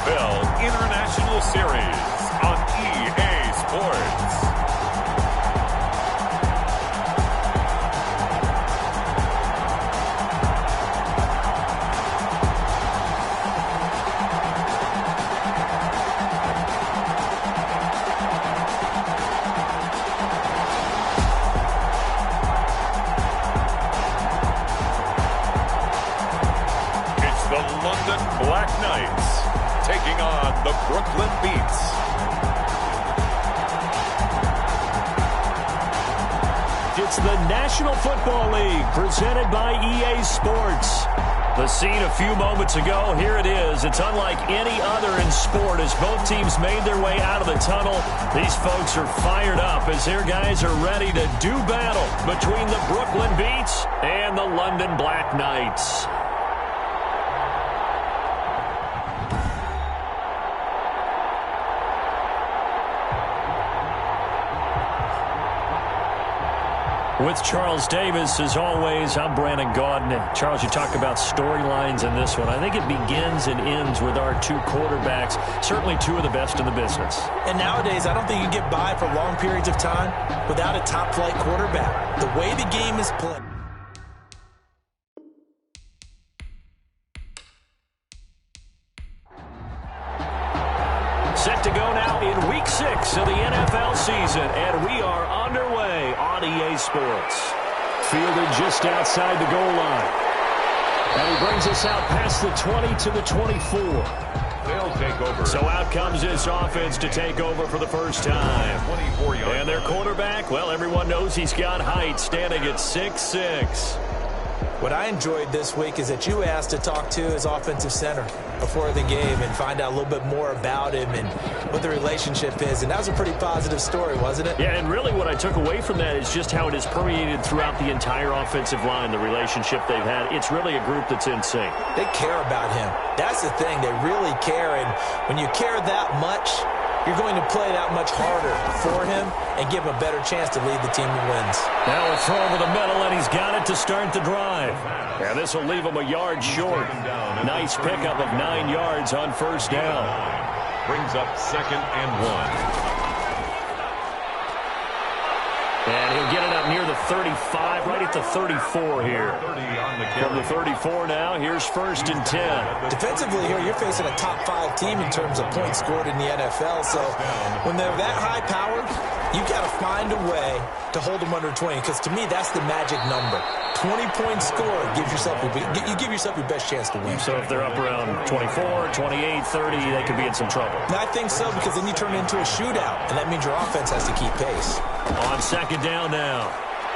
NFL International Series on EA Sports. Black Knights taking on the Brooklyn Beats. It's the National Football League presented by EA Sports. The scene a few moments ago, here it is. It's unlike any other in sport as both teams made their way out of the tunnel. These folks are fired up as their guys are ready to do battle between the Brooklyn Beats and the London Black Knights. With Charles Davis, as always, I'm Brandon Gaudin. Charles, you talk about storylines in this one. I think it begins and ends with our two quarterbacks, certainly two of the best in the business. And nowadays, I don't think you can get by for long periods of time without a top-flight quarterback. The way the game is played. Set to go now in Week 6 of the NFL season, and we are underway on EA Sports. Fielded just outside the goal line. And he brings us out past the 20 to the 24. They'll take over. So out comes this offense to take over for the first time. 24 yards. And their quarterback, well, everyone knows he's got height, standing at 6'6". What I enjoyed this week is that you asked to talk to his offensive center before the game and find out a little bit more about him and what the relationship is. And that was a pretty positive story, wasn't it? Yeah, and really what I took away from that is just how it has permeated throughout the entire offensive line, the relationship they've had. It's really a group that's in sync. They care about him. That's the thing. They really care. And when you care that much, you're going to play that much harder for him and give him a better chance to lead the team to wins. Now a throw over the middle, and he's got it to start the drive. And this will leave him a yard short. Nice pickup of 9 yards on first down. Brings up 2nd and 1. And he'll get it up near the 35, right at the 34 here. From the 34 now, here's 1st and 10. Defensively here, you're facing a top 5 team in terms of points scored in the NFL. So when they're that high-powered, you've got to find a way to hold them under 20. Because to me, that's the magic number. 20-point score gives yourself you give yourself your best chance to win. So if they're up around 24, 28, 30, they could be in some trouble. I think so, because then you turn it into a shootout, and that means your offense has to keep pace. On 2nd down now,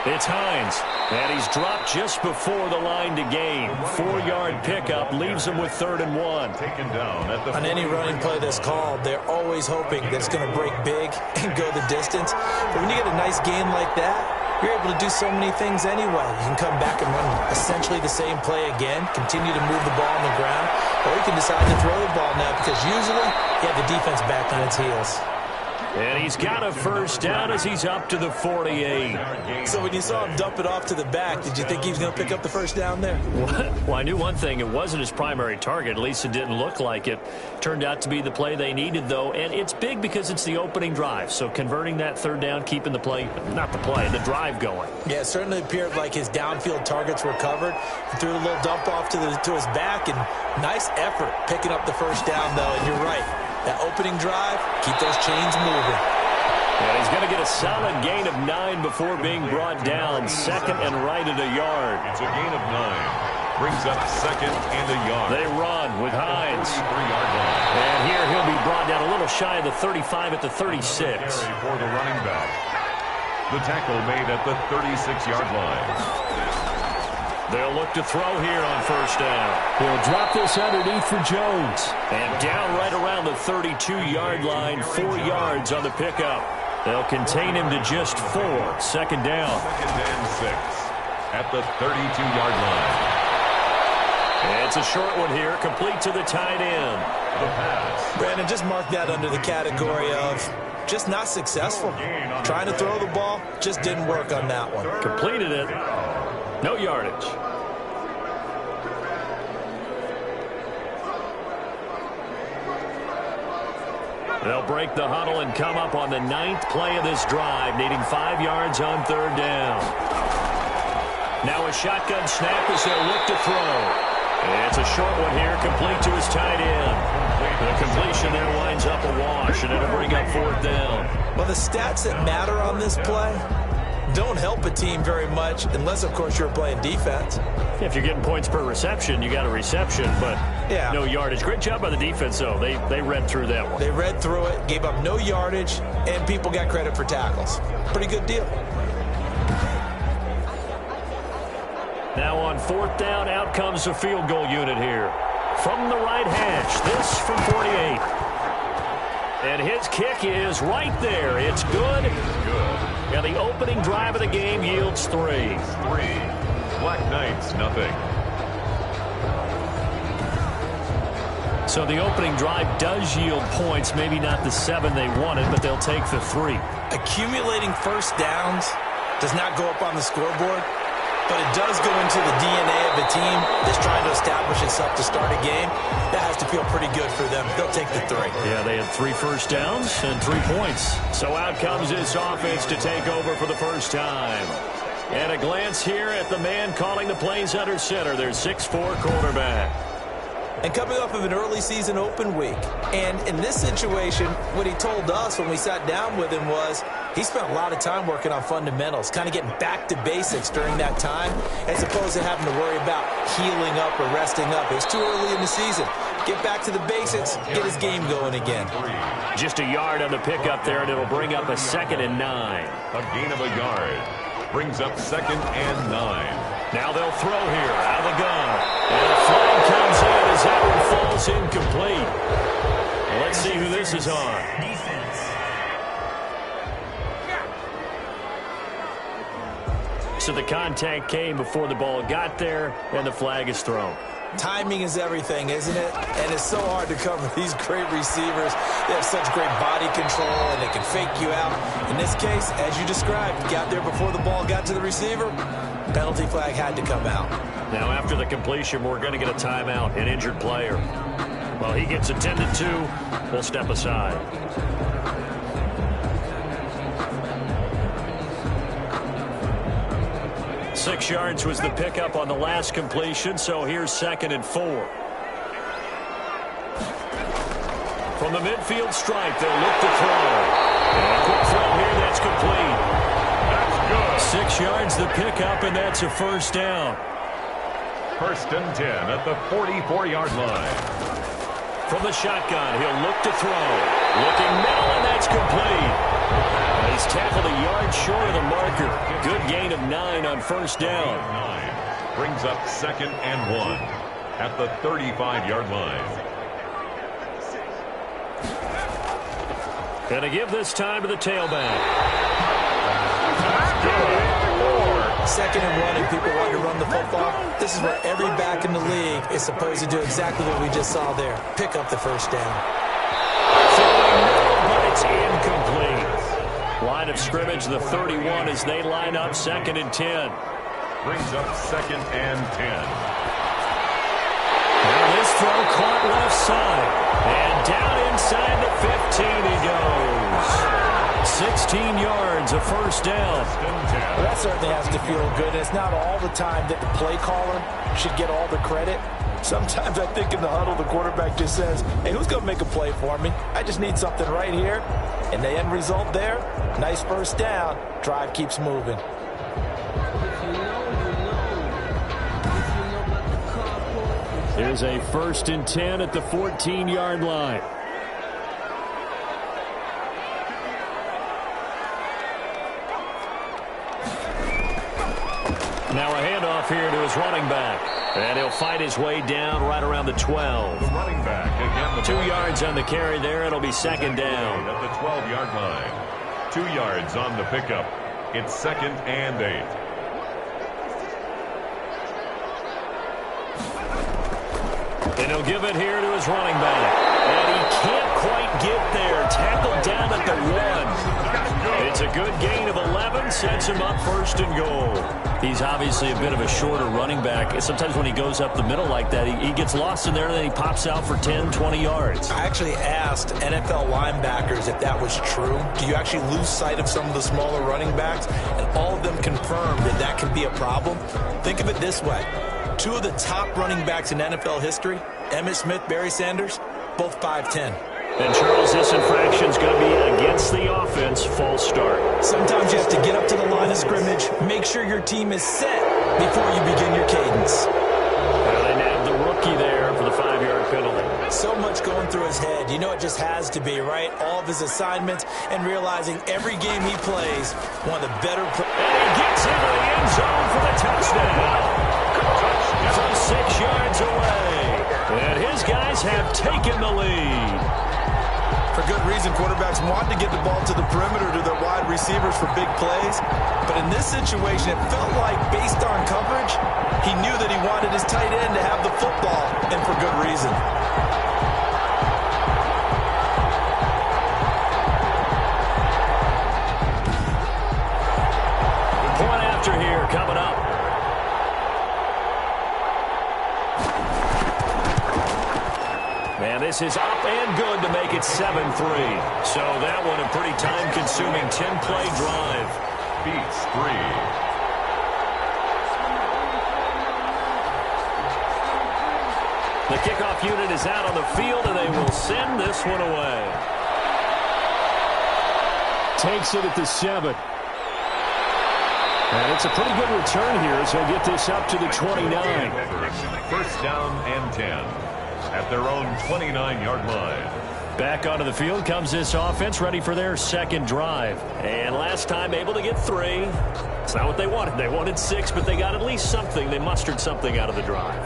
it's Hines, and he's dropped just before the line to gain. 4-yard pickup leaves him with 3rd and 1. Taken down at the on any running play that's called, they're always hoping that it's going to break big and go the distance. But when you get a nice gain like that, you're able to do so many things anyway. You can come back and run essentially the same play again, continue to move the ball on the ground, or you can decide to throw the ball now because usually you have the defense back on its heels. And he's got a first down as he's up to the 48. So when you saw him dump it off to the back, did you think he was going to pick up the first down there? Well, I knew one thing. It wasn't his primary target. At least it didn't look like it. Turned out to be the play they needed, though. And it's big because it's the opening drive. So converting that 3rd down, keeping the play, not the play, the drive going. Yeah, it certainly appeared like his downfield targets were covered. He threw a little dump off to his back, and nice effort picking up the first down, though. And you're right. That opening drive, keep those chains moving. And he's going to get a solid gain of 9 before being brought down. 2nd and right at a yard. It's a gain of 9. Brings up 2nd and a yard. They run with Hines. 33-yard line. And here he'll be brought down a little shy of the 35 at the 36. For the running back. The tackle made at the 36-yard line. They'll look to throw here on first down. He'll drop this underneath for Jones. And down right around the 32-yard line, 4 yards on the pickup. They'll contain him to just 4. 2nd down. 2nd and 6 at the 32-yard line. And it's a short one here, complete to the tight end. The pass. Brandon, just mark that under the category of just not successful. Trying to throw the ball, just didn't work on that one. Completed it. No yardage. They'll break the huddle and come up on the 9th play of this drive, needing 5 yards on 3rd down. Now a shotgun snap as they'll look to throw. It's a short one here, complete to his tight end. The completion there winds up a wash, and it'll bring up 4th down. Well, the stats that matter on this play don't help a team very much unless, of course, you're playing defense. If you're getting points per reception, you got a reception, but no yardage. Great job by the defense, though. They read through that one. They read through it, gave up no yardage, and people got credit for tackles. Pretty good deal. Now on 4th down, out comes the field goal unit here. From the right hash, this from 48. And his kick is right there. It's good. And the opening drive of the game yields 3. Black Knights, nothing. So the opening drive does yield points. Maybe not the 7 they wanted, but they'll take the 3. Accumulating first downs does not go up on the scoreboard, but it does go into the DNA of a team that's trying to establish itself to start a game. That has to feel pretty good for them. They'll take the 3. Yeah, they had 3 first downs and 3 points. So out comes this offense to take over for the first time. And a glance here at the man calling the plays under center, their 6'4" quarterback. And coming off of an early season open week. And in this situation, what he told us when we sat down with him was he spent a lot of time working on fundamentals, kind of getting back to basics during that time, as opposed to having to worry about healing up or resting up. It was too early in the season. Get back to the basics, get his game going again. Just a yard on the pickup there, and it'll bring up a 2nd and 9. A gain of a yard. Brings up 2nd and 9. Now they'll throw here out of the gun. And the flag comes in as that one falls incomplete. Well, let's see who this is on. So the contact came before the ball got there, and the flag is thrown. Timing is everything, isn't it? And it's so hard to cover these great receivers. They have such great body control, and they can fake you out. In this case, as you described, got there before the ball got to the receiver. Penalty flag had to come out. Now, after the completion, we're going to get a timeout, an injured player. Well, he gets attended to. We'll step aside. Six yards was the pickup on the last completion, so here's 2nd and 4. From the midfield stripe, they'll look to throw. And a quick throw here, that's complete. That's good. 6 yards the pickup, and that's a first down. 1st and 10 at the 44-yard line. From the shotgun, he'll look to throw. Looking middle, and that's complete. He's tackled a yard short of the marker. Good gain of 9 on first down. 9 brings up 2nd and 1 at the 35-yard line. Going to give this time to the tailback. That's good. 2nd and 1, and people want to run the football. This is where every back in the league is supposed to do exactly what we just saw there. Pick up the first down. But it's incomplete. Line of scrimmage, the 31, as they line up 2nd and 10. Brings up 2nd and 10. Now this throw caught left side. And down inside the 15 he goes. 16 yards, a first down. Well, that certainly has to feel good. It's not all the time that the play caller should get all the credit. Sometimes I think in the huddle, the quarterback just says, hey, who's going to make a play for me? I just need something right here. And the end result there, nice first down. Drive keeps moving. There's a 1st and 10 at the 14-yard line. Now a handoff here to his running back. And he'll fight his way down right around the 12. The running back again. 2 yards on the carry there. It'll be 2nd down. At the 12-yard line. 2 yards on the pickup. It's 2nd and 8. And he'll give it here to his running back. And he can't quite get there. Tackled down at the 1. It's a good gain of 11. Sets him up 1st and goal. He's obviously a bit of a shorter running back. Sometimes when he goes up the middle like that, he gets lost in there, and then he pops out for 10, 20 yards. I actually asked NFL linebackers if that was true. Do you actually lose sight of some of the smaller running backs? And all of them confirmed that that can be a problem. Think of it this way. Two of the top running backs in NFL history, Emmitt Smith, Barry Sanders, both 5'10". And, Charles, this infraction's going to be against the offense. False start. Sometimes you have to get up to the line of scrimmage, make sure your team is set before you begin your cadence. Well, they nabbed the rookie there for the 5-yard penalty. So much going through his head. You know it just has to be, right? All of his assignments and realizing every game he plays, one of the better And he gets into the end zone for the touchdown. From 6 yards away. And his guys have taken the lead. For good reason, quarterbacks want to get the ball to the perimeter to their wide receivers for big plays. But in this situation, it felt like, based on coverage, he knew that he wanted his tight end to have the football, and for good reason. The point after here coming up. And this is up and good to make it 7-3. So that one a pretty time-consuming 10-play drive. Beats 3. The kickoff unit is out on the field, and they will send this one away. Takes it at the 7. And it's a pretty good return here as they get this up to the 29. First down and 10. At their own 29-yard line. Back onto the field comes this offense, ready for their second drive. And last time able to get 3. It's not what they wanted. They wanted 6, but they got at least something. They mustered something out of the drive.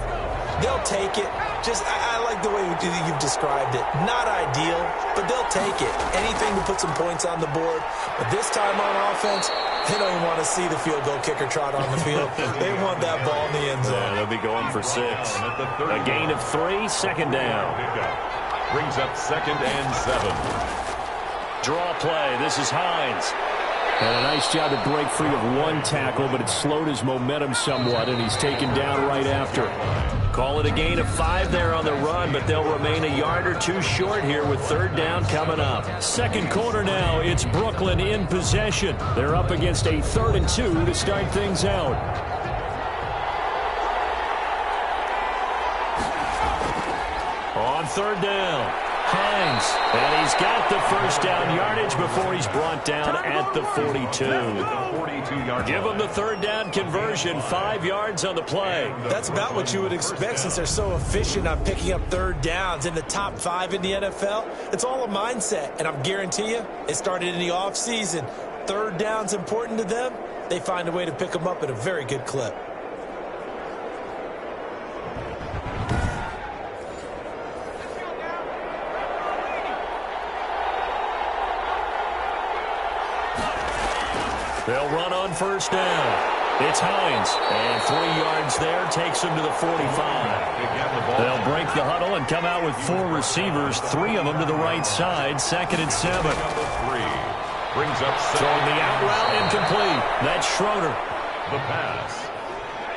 They'll take it. I like the way you've described it. Not ideal, but they'll take it. Anything to put some points on the board. But this time on offense, they don't even want to see the field goal kicker trot on the field. They want that ball in the end zone. Yeah, they'll be going for 6. A gain of 3, second down. Brings up second and 7. Draw play. This is Hines. And a nice job to break free of one tackle, but it slowed his momentum somewhat, and he's taken down right after. Call it a gain of 5 there on the run, but they'll remain a yard or 2 short here with third down coming up. Second quarter now, it's Brooklyn in possession. They're up against a 3rd and 2 to start things out. On third down, Hines, and he's got the first down yardage before he's brought down at the 42. Give him the third down conversion, 5 yards on the play. That's about what you would expect since they're so efficient on picking up third downs in the top 5 in the NFL. It's all a mindset, and I guarantee you it started in the offseason. Third down's important to them. They find a way to pick them up at a very good clip. They'll run on first down. It's Hines. And 3 yards there takes him to the 45. They'll break the huddle and come out with 4 receivers, 3 of them to the right side. Second and 7. Brings up throwing the out route incomplete. That's Schroeder. The pass.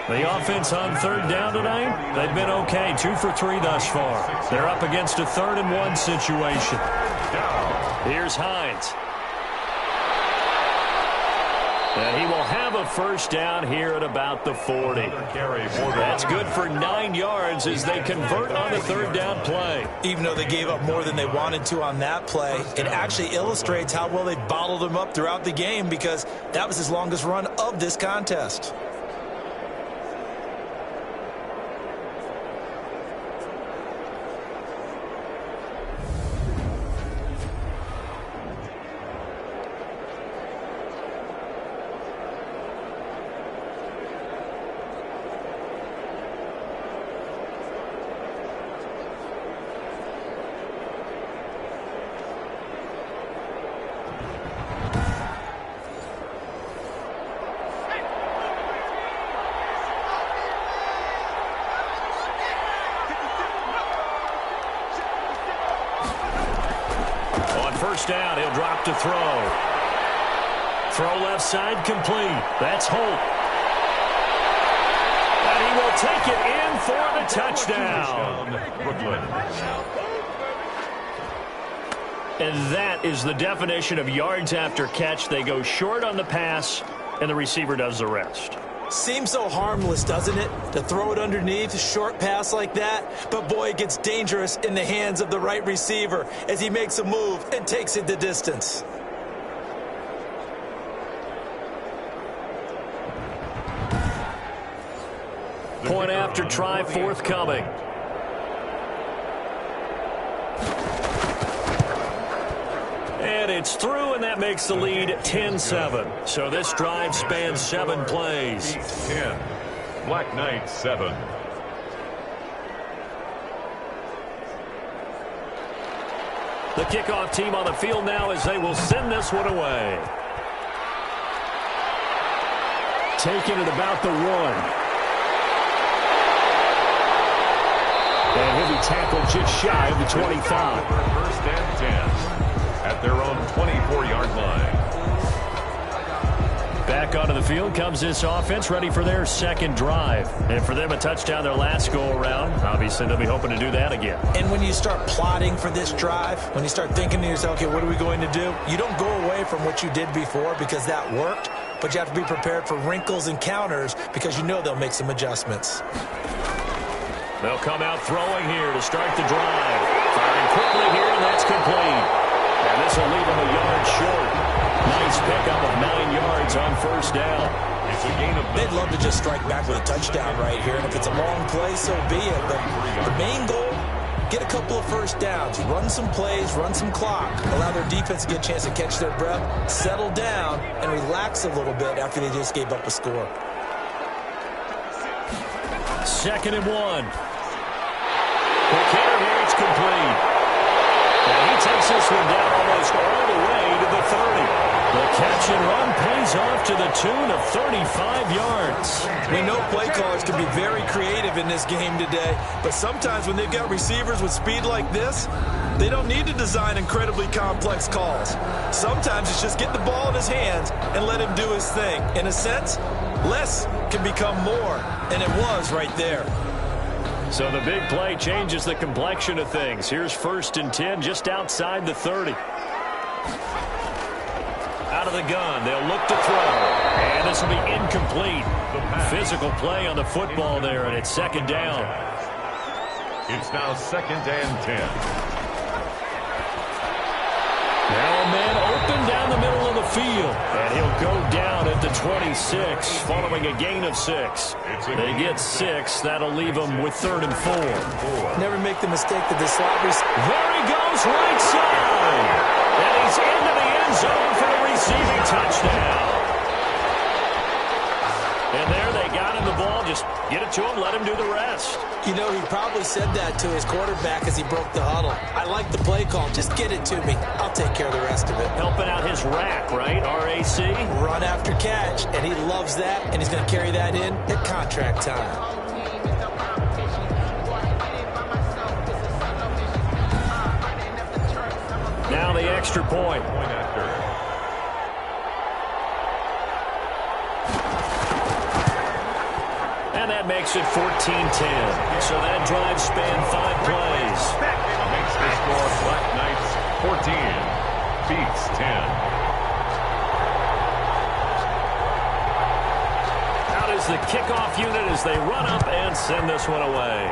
The offense on third down tonight, they've been okay. 2 for 3 thus far. They're up against a 3rd and 1 situation. Here's Hines. And he will have a first down here at about the 40. That's good for 9 yards as they convert on the third down play. Even though they gave up more than they wanted to on that play, it actually illustrates how well they bottled him up throughout the game because that was his longest run of this contest. First down, he'll drop to throw. Throw left side complete. That's Holt. And he will take it in for the touchdown. Brooklyn. And that is the definition of yards after catch. They go short on the pass, and the receiver does the rest. Seems so harmless, doesn't it? To throw it underneath, a short pass like that. But, boy, it gets dangerous in the hands of the right receiver as he makes a move and takes it the distance. Point after try forthcoming. And it's through, and that makes the lead 10-7. So this drive spans 7 plays. 10. Black Knight 7. The kickoff team on the field now as they will send this one away. Taking it about the 1. And he'll be tackled just shy of the 25. First and 10 at their own 24-yard line. Back onto the field comes this offense, ready for their second drive. And for them, a touchdown their last go-around. Obviously, they'll be hoping to do that again. And when you start plotting for this drive, when you start thinking to yourself, okay, what are we going to do? You don't go away from what you did before because that worked, but you have to be prepared for wrinkles and counters because you know they'll make some adjustments. They'll come out throwing here to start the drive. Firing quickly here, and that's complete. And this will leave him a yard short. Nice pickup of 9 yards on first down. It's a gain of 9. They'd love to just strike back with a touchdown right here, and if it's a long play, so be it. But the main goal, get a couple of first downs, run some plays, run some clock, allow their defense to get a chance to catch their breath, settle down, and relax a little bit after they just gave up a score. 2nd and 1. Quick hitter here, it's complete. And he takes this one down almost all the way to the 30. The catch and run pays off to the tune of 35 yards. We know play callers can be very creative in this game today, but sometimes when they've got receivers with speed like this, they don't need to design incredibly complex calls. Sometimes it's just get the ball in his hands and let him do his thing. In a sense, less can become more, and it was right there. So the big play changes the complexion of things. Here's 1st and 10 just outside the 30. Out of the gun, they'll look to throw. And this will be incomplete. Physical play on the football there, and it's 2nd down. It's now 2nd and 10. Now a man open down the middle of the field. And he'll go down at the 26 following a gain of 6. They get 6. That'll leave them with 3rd and 4. Never make the mistake that the slot receiver. There he goes, right side. And he's into the end zone for the receiving touchdown. And there they got him the ball. Just get it to him, let him do the rest. You know, he probably said that to his quarterback as he broke the huddle. I like the play call. Just get it to me. I'll take care of the rest of it. Helping out his rack, right? R-A-C? Run after catch, and he loves that, and he's going to carry that in at contract time. Now the extra point. And that makes it 14-10. So that drive spanned 5 plays. Makes the score Black Knights 14. Beats 10. Out is the kickoff unit as they run up and send this one away.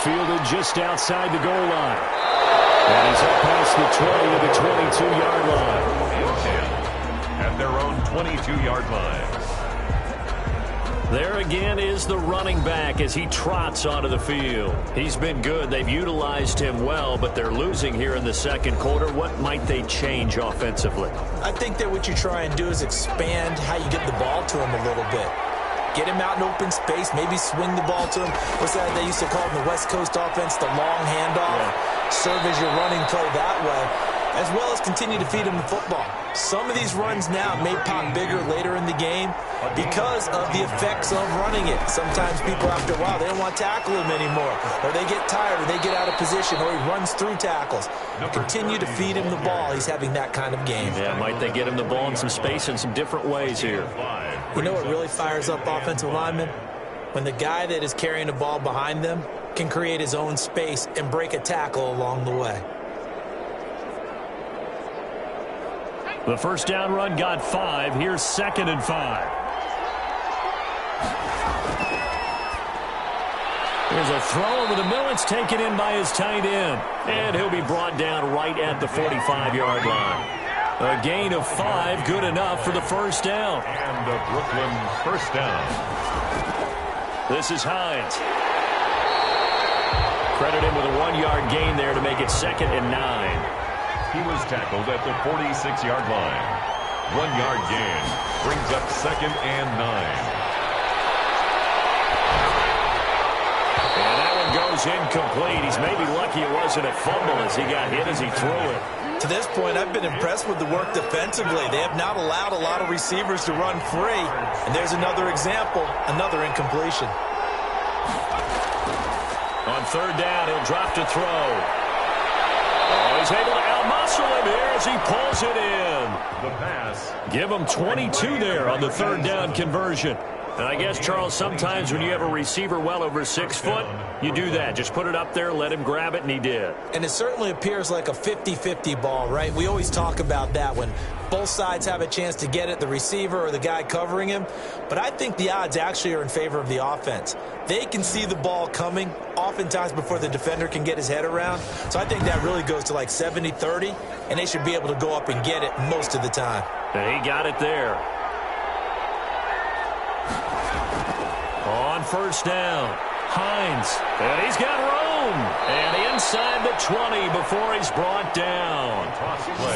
Fielded just outside the goal line. And he's up past the 20 to the 22-yard line. And 10 at their own 22-yard line. There again is the running back as he trots onto the field. He's been good. They've utilized him well, but they're losing here in the 2nd quarter. What might they change offensively? I think that what you try and do is expand how you get the ball to him a little bit. Get him out in open space, maybe swing the ball to him. What's that they used to call in the West Coast offense, the long handoff? Yeah. Serve as your running play that way, as well as just continue to feed him the football. Some of these runs now may pop bigger later in the game because of the effects of running it. Sometimes people, after a while, they don't want to tackle him anymore, or they get tired, or they get out of position, or he runs through tackles. Continue to feed him the ball. He's having that kind of game. Yeah, might they get him the ball in some space in some different ways here. You know what really fires up offensive linemen? When the guy that is carrying the ball behind them can create his own space and break a tackle along the way. The first down run got 5. Here's 2nd and 5. There's a throw over the middle. It's taken in by his tight end. And he'll be brought down right at the 45-yard line. A gain of 5, good enough for the first down. And a Brooklyn first down. This is Hines. Credit him with a 1-yard gain there to make it 2nd and 9. He was tackled at the 46-yard line. 1-yard gain brings up 2nd and 9. And that one goes incomplete. He's maybe lucky it wasn't a fumble as he got hit as he threw it. To this point, I've been impressed with the work defensively. They have not allowed a lot of receivers to run free. And there's another example, another incompletion. On 3rd down, he'll drop to throw. Oh, he's able to out-muscle him here as he pulls it in. The pass. Give him 22 there on the 3rd down conversion. And I guess, Charles, sometimes when you have a receiver well over 6 foot, you do that. Just put it up there, let him grab it, and he did. And it certainly appears like a 50-50 ball, right? We always talk about that when both sides have a chance to get it, the receiver or the guy covering him. But I think the odds actually are in favor of the offense. They can see the ball coming oftentimes before the defender can get his head around. So I think that really goes to like 70-30, and they should be able to go up and get it most of the time. And he got it there. On 1st down, Hines, and he's got room, and inside the 20 before he's brought down.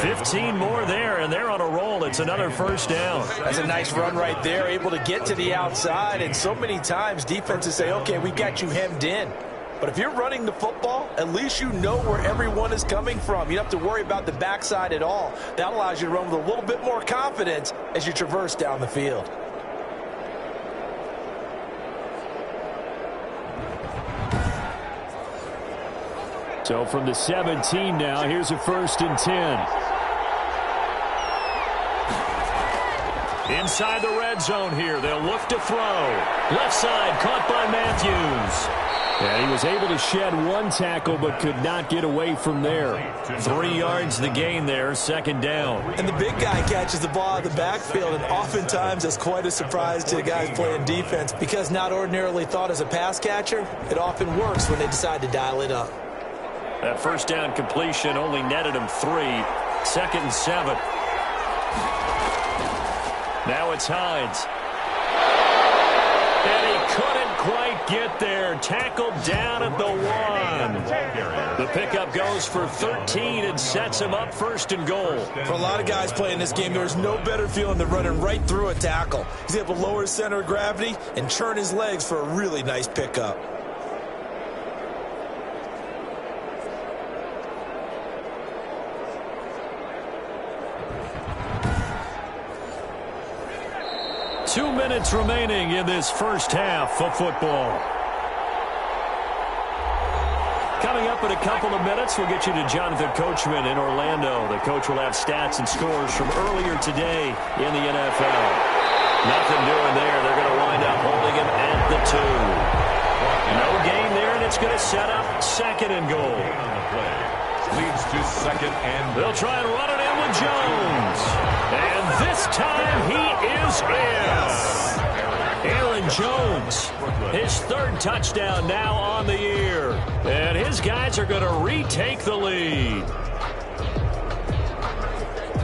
15 more there, and they're on a roll. It's another 1st down. That's a nice run right there, able to get to the outside, and so many times defenses say, okay, we got you hemmed in. But if you're running the football, at least you know where everyone is coming from. You don't have to worry about the backside at all. That allows you to run with a little bit more confidence as you traverse down the field. So from the 17 now, here's a 1st and 10. Inside the red zone here, they'll look to throw. Left side, caught by Matthews. And he was able to shed 1 tackle, but could not get away from there. 3 yards the gain there, 2nd down. And the big guy catches the ball out of the backfield, and oftentimes that's quite a surprise to the guys playing defense, because not ordinarily thought as a pass catcher, it often works when they decide to dial it up. That 1st down completion only netted him 3. 2nd and 7. Now it's Hines. And he couldn't quite get there. Tackled down at the 1. The pickup goes for 13 and sets him up 1st and goal. For a lot of guys playing this game, there's no better feeling than running right through a tackle. He's able to lower his center of gravity and churn his legs for a really nice pickup. Two minutes remaining in this first half of football. Coming up in a couple of minutes, we'll get you to Jonathan Coachman in Orlando. The coach will have stats and scores from earlier today in the NFL. Nothing doing there. They're going to wind up holding him at the 2. No gain there, and it's going to set up 2nd and goal. Leads to 2nd and they'll try and run it in with Jones. And this time he is in. Aaron Jones, his 3rd touchdown now on the year. And his guys are going to retake the lead.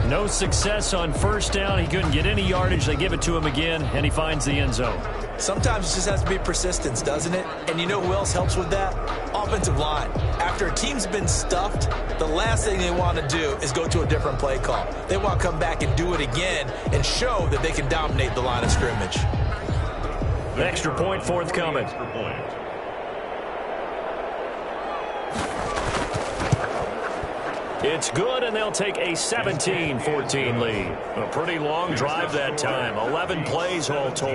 No success on 1st down. He couldn't get any yardage. They give it to him again, and he finds the end zone. Sometimes it just has to be persistence, doesn't it? And you know who else helps with that? Offensive line. After a team's been stuffed, the last thing they want to do is go to a different play call. They want to come back and do it again and show that they can dominate the line of scrimmage. The extra point forthcoming. It's good, and they'll take a 17-14 lead. A pretty long drive that time, 11 plays all told.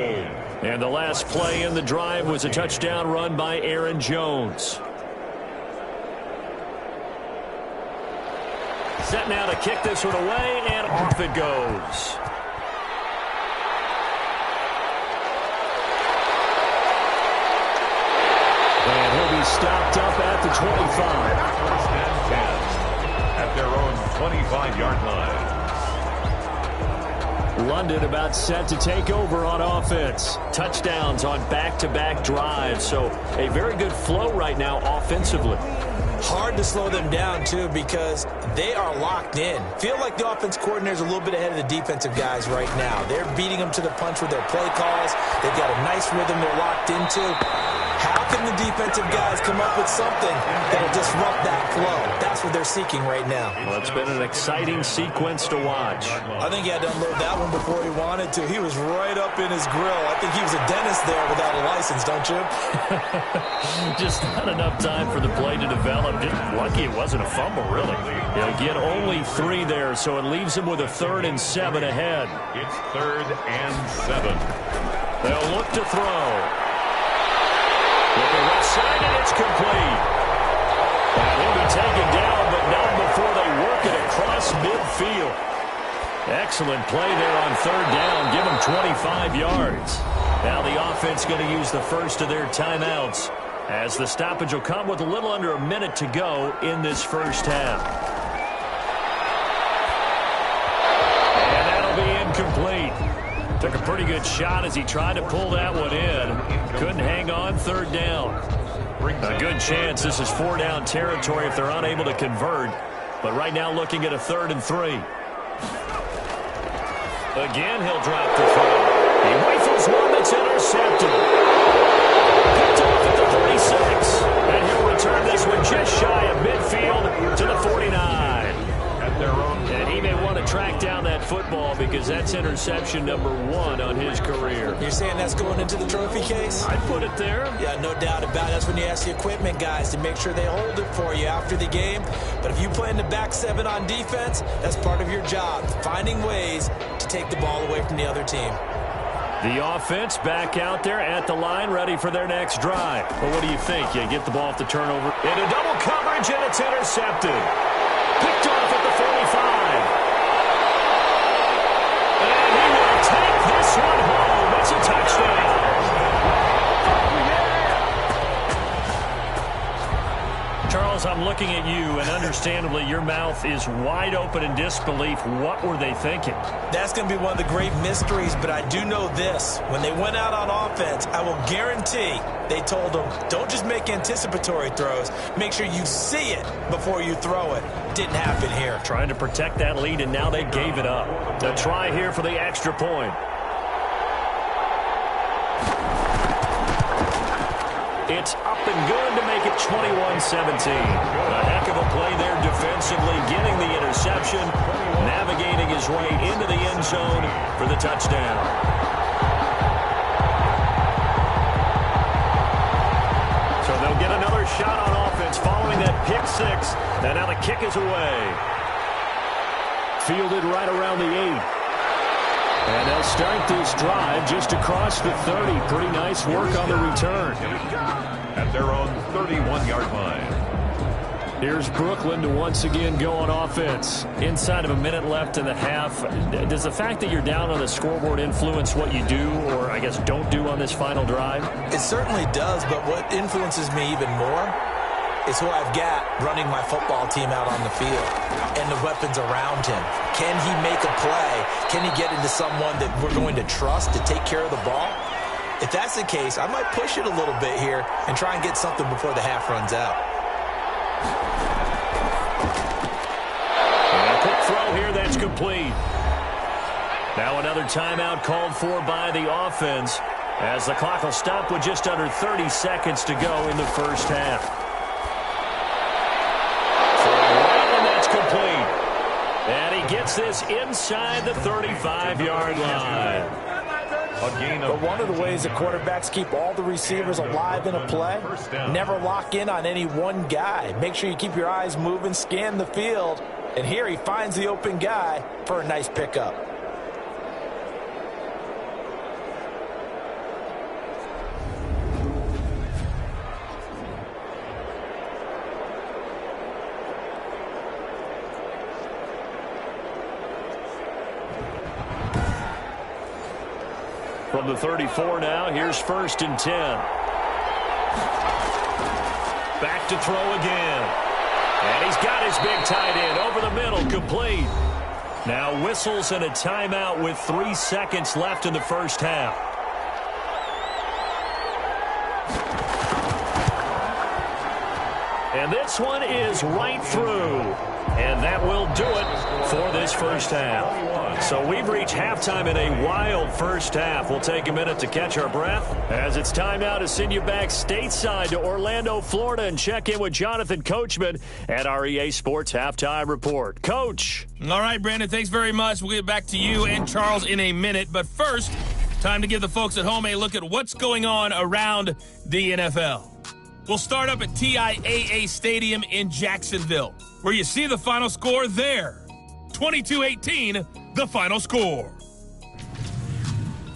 And the last play in the drive was a touchdown run by Aaron Jones. Set now to kick this one away, and off it goes. And he'll be stopped up at the 25. First and 10 at their own 25-yard line. London about set to take over on offense. Touchdowns on back-to-back drives, so a very good flow right now offensively. Hard to slow them down, too, because they are locked in. Feel like the offense coordinator is a little bit ahead of the defensive guys right now. They're beating them to the punch with their play calls. They've got a nice rhythm they're locked into. How can the defensive guys come up with something that will disrupt that flow? That's what they're seeking right now. Well, it's been an exciting sequence to watch. I think he had to unload that one before he wanted to. He was right up in his grill. I think he was a dentist there without a license, don't you? Just not enough time for the play to develop. Just lucky it wasn't a fumble, really. He'll get only 3 there, so it leaves him with a 3rd and 7 ahead. It's 3rd and 7. They'll look to throw. With the left side, and it's complete. And he'll be taken down, but not before they work it across midfield. Excellent play there on 3rd down. Give them 25 yards. Now the offense going to use the first of their timeouts, as the stoppage will come with a little under a minute to go in this first half. And that'll be incomplete. Took a pretty good shot as he tried to pull that one in. Couldn't hang on 3rd down. A good chance this is 4-down territory if they're unable to convert. But right now looking at a 3rd and 3. Again, he'll drop the throw. He rifles one that's intercepted. Picked off at the 36. And he'll return this one just shy of midfield to the 49. At their own. And he may want to track down that football because that's interception number 1 on his career. You're saying that's going into the trophy case? I'd put it there. Yeah, no doubt about it. That's when you ask the equipment guys to make sure they hold it for you after the game. But if you play in the back 7 on defense, that's part of your job, finding ways to take the ball away from the other team. The offense back out there at the line, ready for their next drive. Well, what do you think? You get the ball off the turnover into double coverage, and it's intercepted. Picked off at the 45. And he will take this one home. It's a touchdown. Charles, I'm looking at you, and understandably, your mouth is wide open in disbelief. What were they thinking? That's going to be one of the great mysteries, but I do know this. When they went out on offense, I will guarantee they told them, don't just make anticipatory throws. Make sure you see it before you throw it. Didn't happen here. Trying to protect that lead, and now they gave it up. A try here for the extra point. It's up and good to make it 21-17. A heck of a play there defensively, getting the interception, navigating his way into the end zone for the touchdown. So they'll get another shot on offense following that pick 6. And now the kick is away. Fielded right around the 8. And they'll start this drive just across the 30. Pretty nice work on the return. At their own 31-yard line. Here's Brooklyn to once again go on offense. Inside of a minute left in the half. Does the fact that you're down on the scoreboard influence what you do, or I guess don't do on this final drive? It certainly does, but what influences me even more is who I've got running my football team out on the field and the weapons around him. Can he make a play? Can he get into someone that we're going to trust to take care of the ball? If that's the case, I might push it a little bit here and try and get something before the half runs out. And a quick throw here, that's complete. Now another timeout called for by the offense as the clock will stop with just under 30 seconds to go in the first half. And that's complete. And he gets this inside the 35-yard line. But one of the ways the quarterbacks keep all the receivers alive in a play, never lock in on any one guy. Make sure you keep your eyes moving, scan the field, And here he finds the open guy for a nice pickup. From the 34 now, here's 1st and 10. Back to throw again. And he's got his big tight end over the middle, complete. Now whistles and a timeout with 3 seconds left in the first half. And this one is right through. And that will do it for this first half. So we've reached halftime in a wild first half. We'll take a minute to catch our breath as it's time now to send you back stateside to Orlando, Florida, and check in with Jonathan Coachman at our EA Sports Halftime Report. Coach. All right, Brandon, thanks very much. We'll get back to you and Charles in a minute. But first, time to give the folks at home a look at what's going on around the NFL. We'll start up at TIAA Stadium in Jacksonville, where you see the final score there. 22-18, the final score.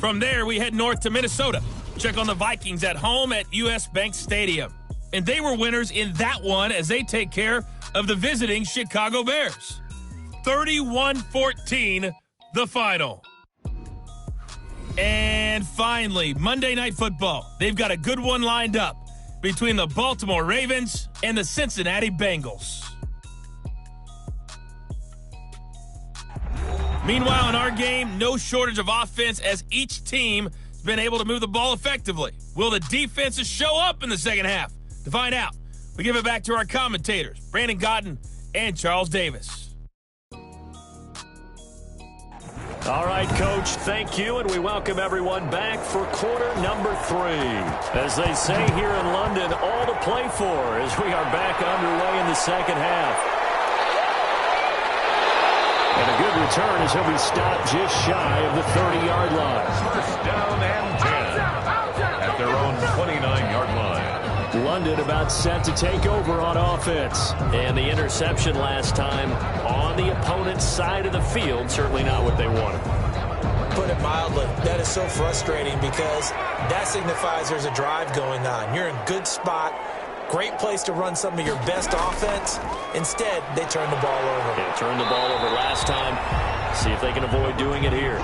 From there, we head north to Minnesota. Check on the Vikings at home at US Bank Stadium. And they were winners in that one as they take care of the visiting Chicago Bears. 31-14, the final. And finally, Monday Night Football. They've got a good one lined up between the Baltimore Ravens and the Cincinnati Bengals. Meanwhile, in our game, no shortage of offense as each team has been able to move the ball effectively. Will the defenses show up in the second half? To find out, we give it back to our commentators, Brandon Gotten and Charles Davis. All right, Coach, thank you, and we welcome everyone back for quarter number 3. As they say here in London, all to play for as we are back underway in the second half. And a good return as he'll be stopped just shy of the 30-yard line. First down and 10 at their own 29-yard line. London about set to take over on offense. And the interception last time on the opponent's side of the field, certainly not what they wanted. Put it mildly, that is so frustrating because that signifies there's a drive going on. You're in a good spot. Great place to run some of your best offense. Instead, they turn the ball over. Yeah, turned the ball over last time. See if they can avoid doing it here.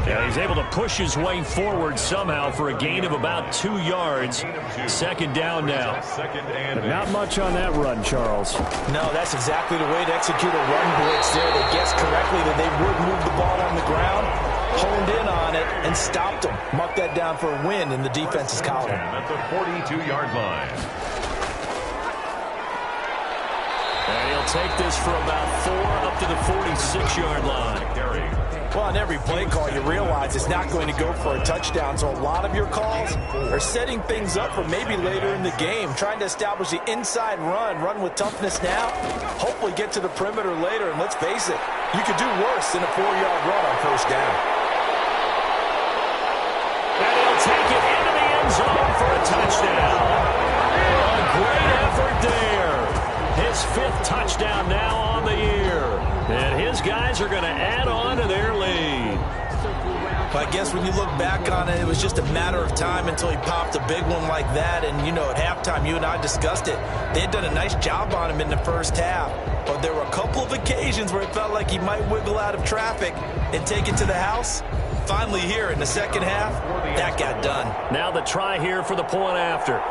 Yeah, he's able to push his way forward somehow for a gain of about 2 yards. Second down now. But not much on that run, Charles. No, that's exactly the way to execute a run blitz there. They guessed correctly that they would move the ball on the ground, honed in on it, and stopped them. Mark that down for a win in the defense's column. At the 42-yard line. And he'll take this for about 4 up to the 46-yard line. Well, on every play call, you realize it's not going to go for a touchdown, so a lot of your calls are setting things up for maybe later in the game, trying to establish the inside run with toughness now, hopefully get to the perimeter later, and let's face it, you could do worse than a 4-yard run on first down. And he'll take it into the end zone for a touchdown. A great effort there. His 5th touchdown now on the year. And his guys are going to add on to their lead. But I guess when you look back on it, it was just a matter of time until he popped a big one like that. And, you know, at halftime, you and I discussed it. They had done a nice job on him in the first half. But there were a couple of occasions where it felt like he might wiggle out of traffic and take it to the house. Finally here in the second half, that got done. Now the try here for the point after.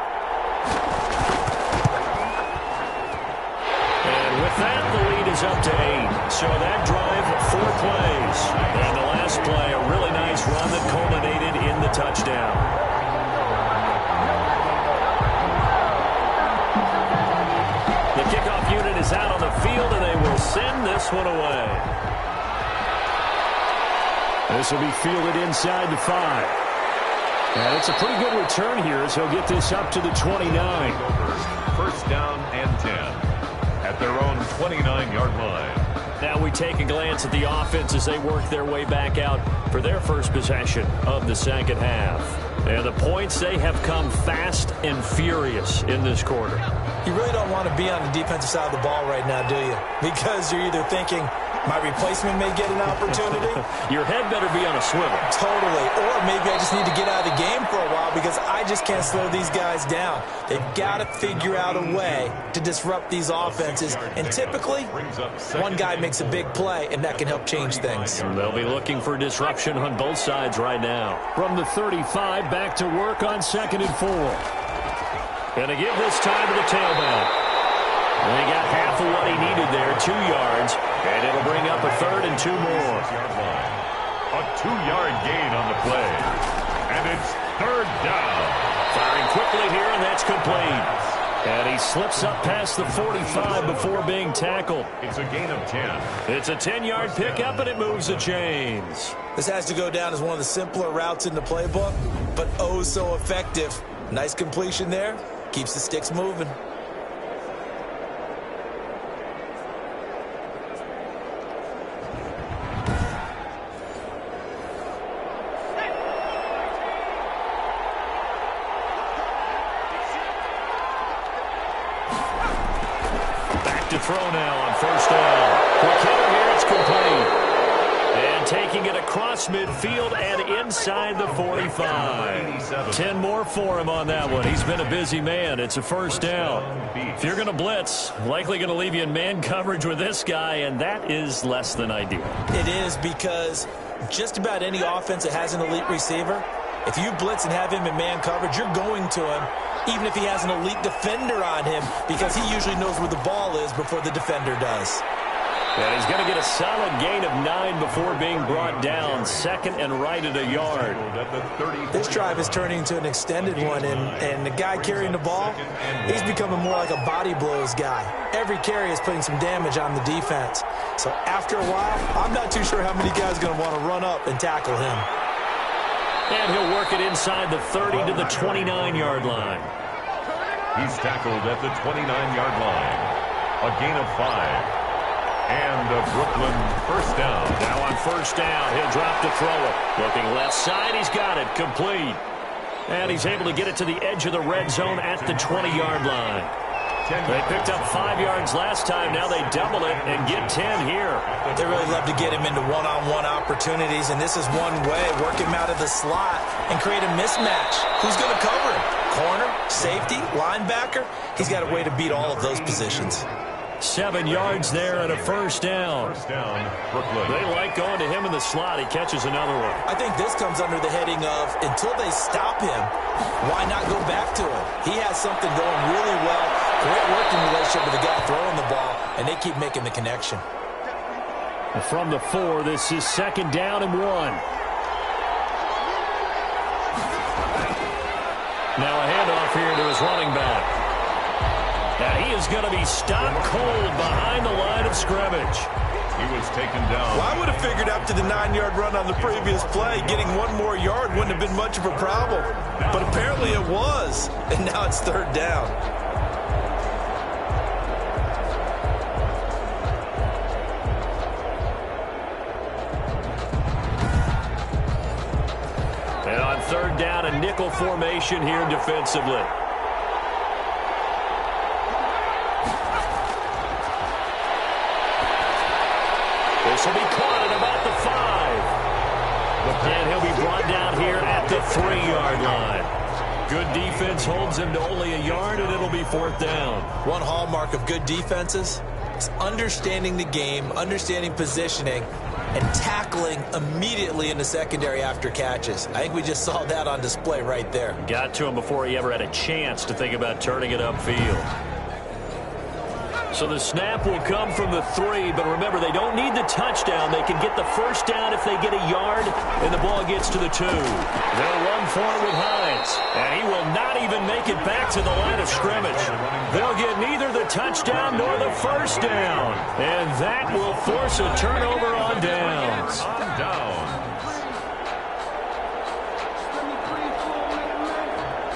With that, the lead is up to 8. So that drive, 4 plays. And the last play, a really nice run that culminated in the touchdown. The kickoff unit is out on the field, and they will send this one away. This will be fielded inside the 5. And it's a pretty good return here as he'll get this up to the 29. First down and 10. At their own 29-yard line. Now we take a glance at the offense as they work their way back out for their first possession of the second half. And the points, they have come fast and furious in this quarter. You really don't want to be on the defensive side of the ball right now, do you? Because you're either thinking, my replacement may get an opportunity. Your head better be on a swivel. Totally. Or maybe I just need to get out of the game for a while because I just can't slow these guys down. They've got to figure out a way to disrupt these offenses. And typically, one guy makes a big play, and that can help change things. They'll be looking for disruption on both sides right now. From the 35, back to work on 2nd and 4. Gonna give this time to the tailback. And he got half of what he needed there, 2 yards, and it'll bring up a 3rd and 2 more. A 2-yard gain on the play, and it's 3rd down. Firing quickly here, and that's complete. And he slips up past the 45 before being tackled. It's a gain of 10. It's a 10-yard pickup, and it moves the chains. This has to go down as one of the simpler routes in the playbook, but oh so effective. Nice completion there. Keeps the sticks moving. To throw now on 1st down. The cover here, it's complete. And taking it across midfield and inside the 45. 10 more for him on that one. He's been a busy man. It's a 1st down. If you're going to blitz, likely going to leave you in man coverage with this guy, and that is less than ideal. It is because just about any offense that has an elite receiver, if you blitz and have him in man coverage, you're going to him, even if he has an elite defender on him, because he usually knows where the ball is before the defender does. And he's going to get a solid gain of 9 before being brought down. 2nd and right at a yard. This drive is turning into an extended one, and the guy carrying the ball, he's becoming more like a body blows guy. Every carry is putting some damage on the defense. So after a while, I'm not too sure how many guys are going to want to run up and tackle him. And he'll work it inside the 30 to the 29-yard line. He's tackled at the 29-yard line. A gain of 5. And a Brooklyn 1st down. Now on 1st down, he'll drop to throw it. Looking left side, he's got it. Complete. And he's able to get it to the edge of the red zone at the 20-yard line. They picked up 5 yards last time. Now they double it and get 10 here. They really love to get him into one-on-one opportunities, and this is one way. Work him out of the slot and create a mismatch. Who's going to cover him? Corner, safety, linebacker? He's got a way to beat all of those positions. 7 yards there and a 1st down. 1st down, Brooklyn. They like going to him in the slot. He catches another one. I think this comes under the heading of, until they stop him, why not go back to him? He has something going really well. Great working relationship with the guy throwing the ball, and they keep making the connection. From the 4, this is 2nd down and 1. Now a handoff here to his running back. Now he is going to be stopped cold behind the line of scrimmage. He was taken down. Well, I would have figured after the 9-yard run on the previous play, getting 1 more yard wouldn't have been much of a problem. But apparently it was, and now it's 3rd down. And on 3rd down, a nickel formation here defensively. This will be caught at about the 5. And he'll be brought down here at the 3-yard line. Good defense holds him to only a yard, and it'll be 4th down. One hallmark of good defenses is understanding the game, understanding positioning, and tackling immediately in the secondary after catches. I think we just saw that on display right there. Got to him before he ever had a chance to think about turning it upfield. So the snap will come from the 3, but remember, they don't need the touchdown. They can get the 1st down if they get a yard, and the ball gets to the 2. They'll run for it with Hines, and he will not even make it back to the line of scrimmage. They'll get neither the touchdown nor the 1st down, and that will force a turnover on downs.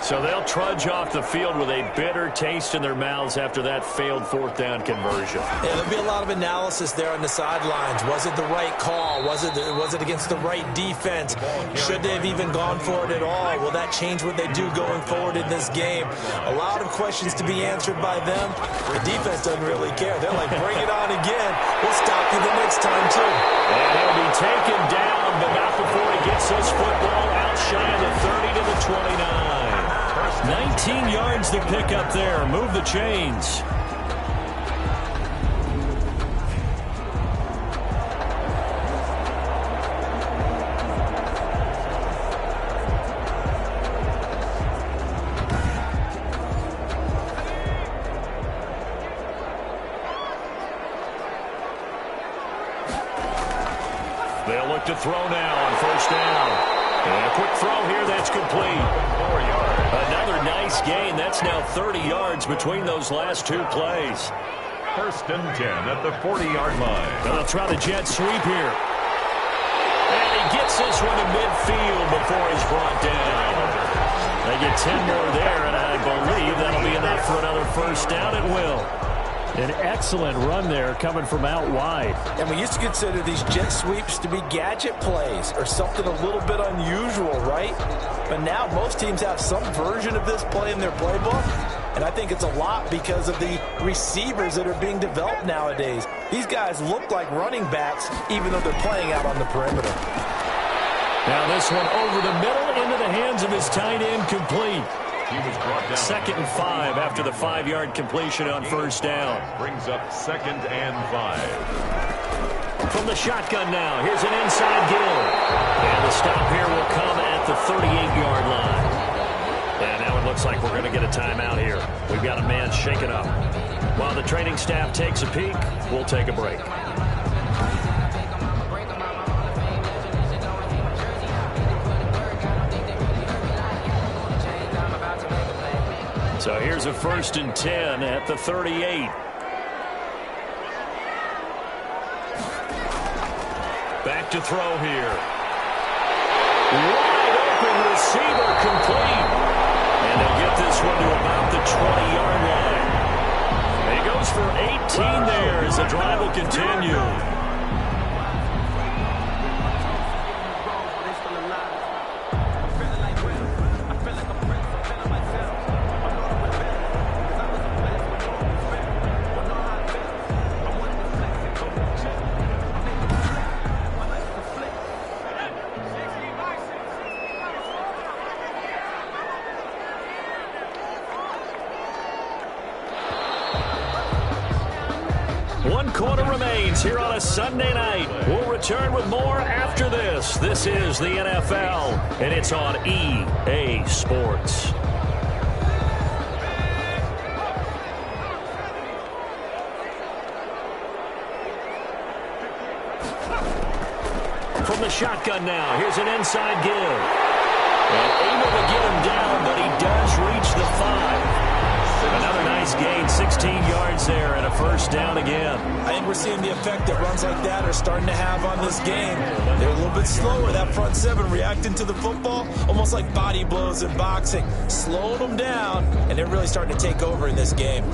So they'll trudge off the field with a bitter taste in their mouths after that failed fourth down conversion. Yeah, there'll be a lot of analysis there on the sidelines. Was it the right call? Was it against the right defense? Should they have even gone for it at all? Will that change what they do going forward in this game? A lot of questions to be answered by them. The defense doesn't really care. They're like, bring it on again. We'll stop you the next time, too. And he'll be taken down, but not before he gets this football out shy of the 30 to the 29. 19 yards to pick up there. Move the chains. They'll look to throw now on first down. And a quick throw here that's complete. 4 yards. Another nice gain. That's now 30 yards between those last two plays. First and 10 at the 40-yard line. And they'll try the jet sweep here. And he gets this one to midfield before he's brought down. They get 10 more there, and I believe that'll be enough for another first down. It will. An excellent run there coming from out wide. And we used to consider these jet sweeps to be gadget plays or something a little bit unusual, right? But now most teams have some version of this play in their playbook. And I think it's a lot because of the receivers that are being developed nowadays. These guys look like running backs even though they're playing out on the perimeter. Now this one over the middle into the hands of his tight end, complete. He was brought down. 2nd and 5 after the 5-yard completion on first down. Brings up 2nd and 5. From the shotgun now, here's an inside give. And the stop here will come at the 38-yard line. And now it looks like we're going to get a timeout here. We've got a man shaken up. While the training staff takes a peek, we'll take a break. So here's a 1st and 10 at the 38. Back to throw here. Wide open receiver, complete. And they'll get this one to about the 20-yard line. And he goes for 18 there as the drive will continue. Quarter remains here on a Sunday night. We'll return with more after this. This is the NFL, and it's on EA Sports. From the shotgun now, here's an inside give. And able to get him down, but he does reach the 5. Another nice gain, 16 yards there, and a first down again. I think we're seeing the effect that runs like that are starting to have on this game. They're a little bit slower, that front seven, reacting to the football, almost like body blows in boxing. Slowing them down, and they're really starting to take over in this game.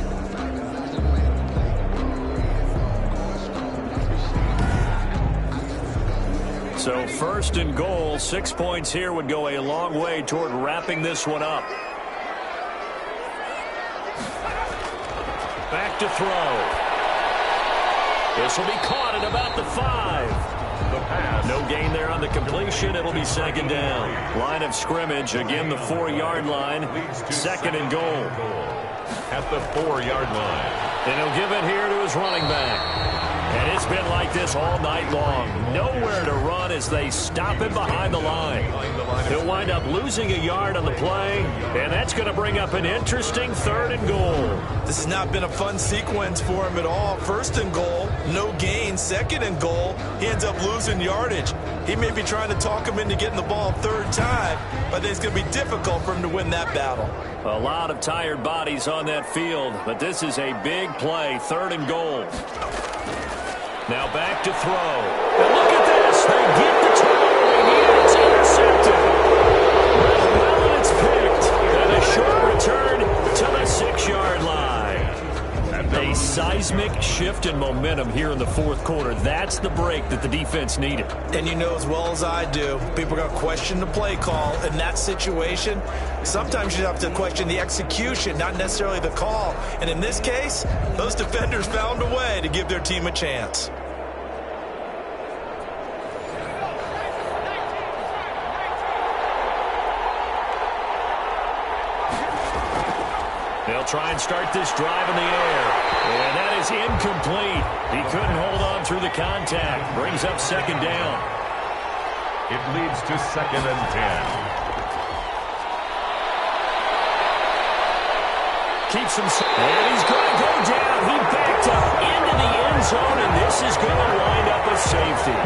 So 1st and goal, 6 points here would go a long way toward wrapping this one up. Back to throw. This will be caught at about the 5. The pass. No gain there on the completion. It'll be 2nd down. Line of scrimmage, again the 4-yard line. 2nd and goal. At the 4-yard line. And he'll give it here to his running back. And it's been like this all night long. Nowhere to run as they stop him behind the line. He'll wind up losing a yard on the play, and that's going to bring up an interesting 3rd and goal. This has not been a fun sequence for him at all. 1st and goal, no gain. 2nd and goal, he ends up losing yardage. He may be trying to talk him into getting the ball 3rd time, but I think it's going to be difficult for him to win that battle. A lot of tired bodies on that field, but this is a big play, 3rd and goal. Now back to throw. And look at this. They get the turnover here. It's intercepted. Well, and it's picked. And a seismic shift in momentum here in the fourth quarter. That's the break that the defense needed. And you know as well as I do, people are going to question the play call in that situation. Sometimes you have to question the execution, not necessarily the call. And in this case, those defenders found a way to give their team a chance. They'll try and start this drive in the air. And that is incomplete. He couldn't hold on through the contact. Brings up second down. It leads to 2nd and 10. Keeps him. And he's going to go down. He backed up into the end zone, and this is going to wind up a safety.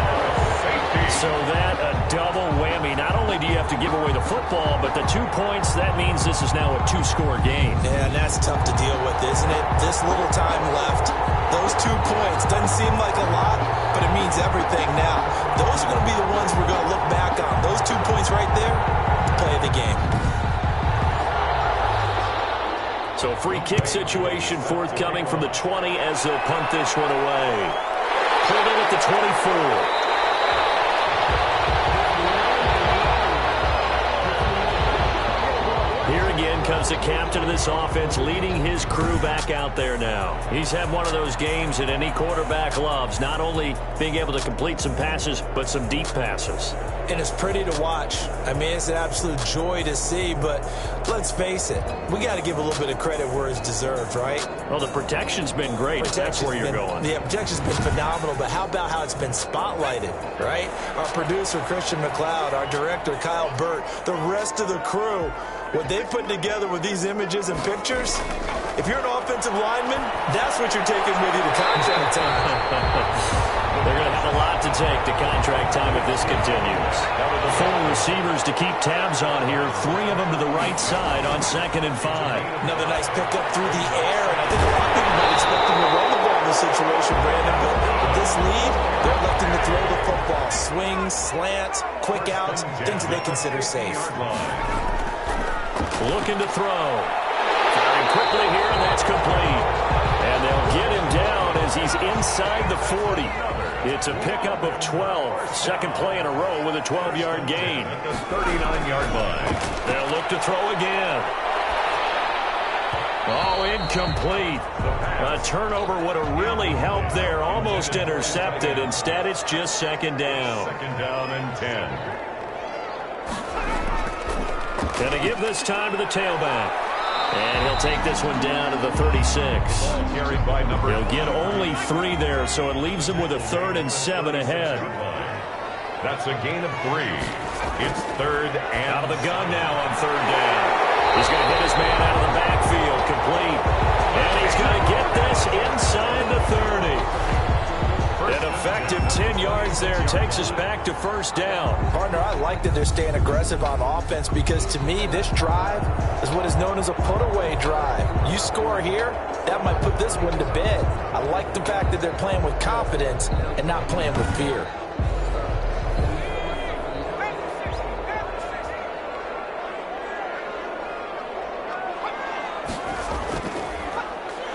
So that a double whammy. Not only do you have to give away the football, but the 2 points, that means this is now a 2-score game. Yeah, and that's tough to deal with, isn't it? This little time left. Those 2 points doesn't seem like a lot, but it means everything now. Those are going to be the ones we're going to look back on. Those 2 points right there, the play of the game. So a free kick situation forthcoming from the 20 as they'll punt this one away. Pulled in at the 24. Here again comes the captain of this offense, leading his crew back out there now. He's had one of those games that any quarterback loves, not only being able to complete some passes, but some deep passes. And it's pretty to watch. I mean, it's an absolute joy to see, but let's face it, we got to give a little bit of credit where it's deserved, right? Well, the protection's been great. That's where you're going. Yeah, protection's been phenomenal, but how about how it's been spotlighted, right? Our producer, Christian McLeod, our director, Kyle Burt, the rest of the crew, what they put together with these images and pictures, if you're an offensive lineman, that's what you're taking with you to contract time. They're going to have a lot to take to contract time if this continues. 4 receivers to keep tabs on here. 3 of them to the right side on 2nd and 5. Another nice pickup through the air, and I think a lot of people might expect him to run the ball in this situation, Brandon, but with this lead, they're electing to throw the football. Swings, slants, quick outs, things that they consider safe. Looking to throw. Firing quickly here, and that's complete. And they'll get him down as he's inside the 40. It's a pickup of 12. Second play in a row with a 12-yard gain. At the 39-yard line. They'll look to throw again. Oh, incomplete. A turnover would have really helped there. Almost intercepted. Instead, it's just second down. 2nd down and 10. Gonna give this time to the tailback. And he'll take this one down to the 36. Carried by number. He'll get only 3 there, so it leaves him with a 3rd and 7 ahead. That's a gain of 3. It's 3rd and out of the gun now on 3rd down. He's going to hit his man out of the backfield, complete. And he's going to get this inside the 30. An effective 10 yards there takes us back to 1st down. Partner, I like that they're staying aggressive on offense because to me, this drive is what is known as a put-away drive. You score here, that might put this one to bed. I like the fact that they're playing with confidence and not playing with fear.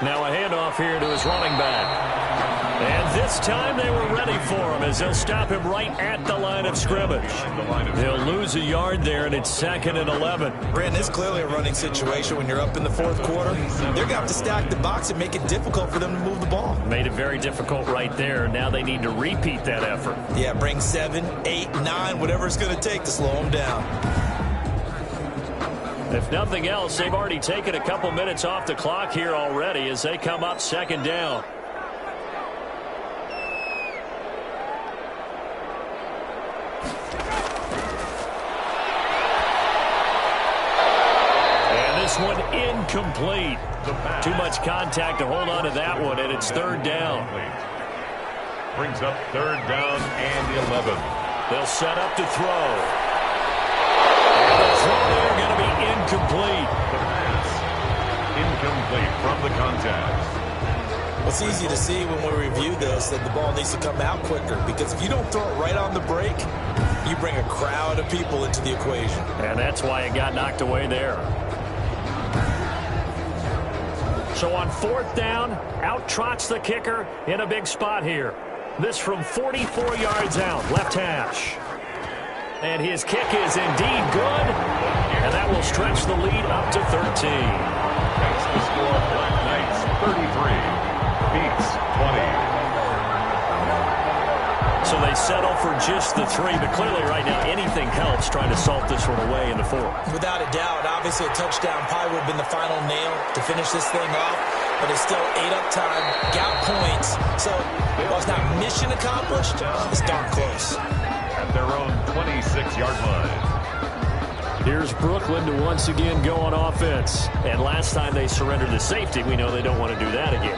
Now a handoff here to his running back. And this time they were ready for him as they'll stop him right at the line of scrimmage. They'll lose a yard there, and it's 2nd and 11. Brandon, it's clearly a running situation when you're up in the 4th quarter. They're going to have to stack the box and make it difficult for them to move the ball. Made it very difficult right there. Now they need to repeat that effort. Yeah, bring 7, 8, 9, whatever it's going to take to slow them down. If nothing else, they've already taken a couple minutes off the clock here already as they come up 2nd down. One incomplete. Too much contact to hold on to that one, and it's 3rd down. Brings up 3rd down and 11. They'll set up to throw. And the throw there going to be incomplete. The pass incomplete from the contact. It's easy to see when we review this that the ball needs to come out quicker because if you don't throw it right on the break, you bring a crowd of people into the equation. And that's why it got knocked away there. So on 4th down, out trots the kicker in a big spot here. This from 44 yards out, left hash. And his kick is indeed good, and that will stretch the lead up to 13. That's the score. Black Knights 33, Beats 20. So they settle for just the 3, but clearly right now anything helps trying to salt this one away in the 4th. Without a doubt, obviously a touchdown probably would have been the final nail to finish this thing off, but it's still 8 up time, got points. So while it's not mission accomplished, it's darn close. At their own 26-yard line. Here's Brooklyn to once again go on offense. And last time they surrendered to safety, we know they don't want to do that again.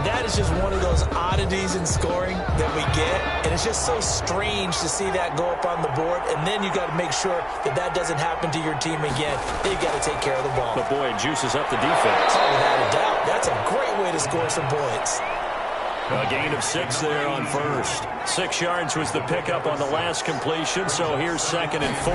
That is just one of those oddities in scoring that we get, and it's just so strange to see that go up on the board, and then you got to make sure that that doesn't happen to your team again. They've got to take care of the ball. But boy, it juices up the defense. Oh, without a doubt. That's a great way to score some points. A gain of 6 there on first. 6 yards was the pickup on the last completion, so here's 2nd and 4.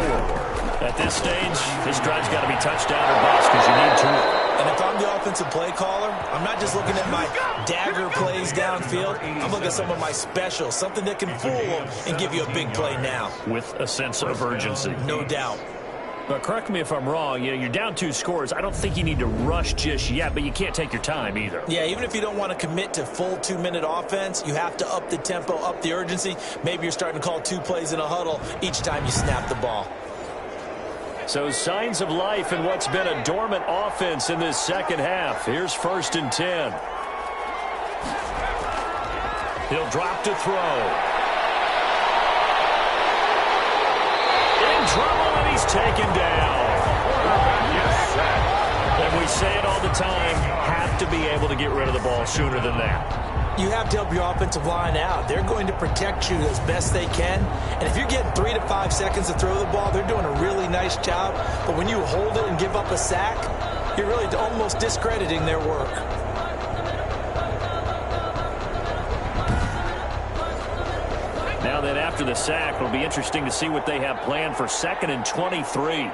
At this stage, this drive's got to be touchdown or bust because you need 2. And if I'm the offensive play caller, I'm not just looking at my dagger plays downfield. I'm looking at some of my specials, something that can fool them and give you a big play now. With a sense of urgency. No doubt. But correct me if I'm wrong, you're down 2 scores. I don't think you need to rush just yet, but you can't take your time either. Yeah, even if you don't want to commit to full 2-minute offense, you have to up the tempo, up the urgency. Maybe you're starting to call 2 plays in a huddle each time you snap the ball. So signs of life in what's been a dormant offense in this second half. Here's 1st and 10. He'll drop to throw. In trouble, and he's taken down. And we say it all the time, have to be able to get rid of the ball sooner than that. You have to help your offensive line out. They're going to protect you as best they can. And if you're getting 3 to 5 seconds to throw the ball, they're doing a really nice job. But when you hold it and give up a sack, you're really almost discrediting their work. Now then, after the sack, it'll be interesting to see what they have planned for 2nd and 23.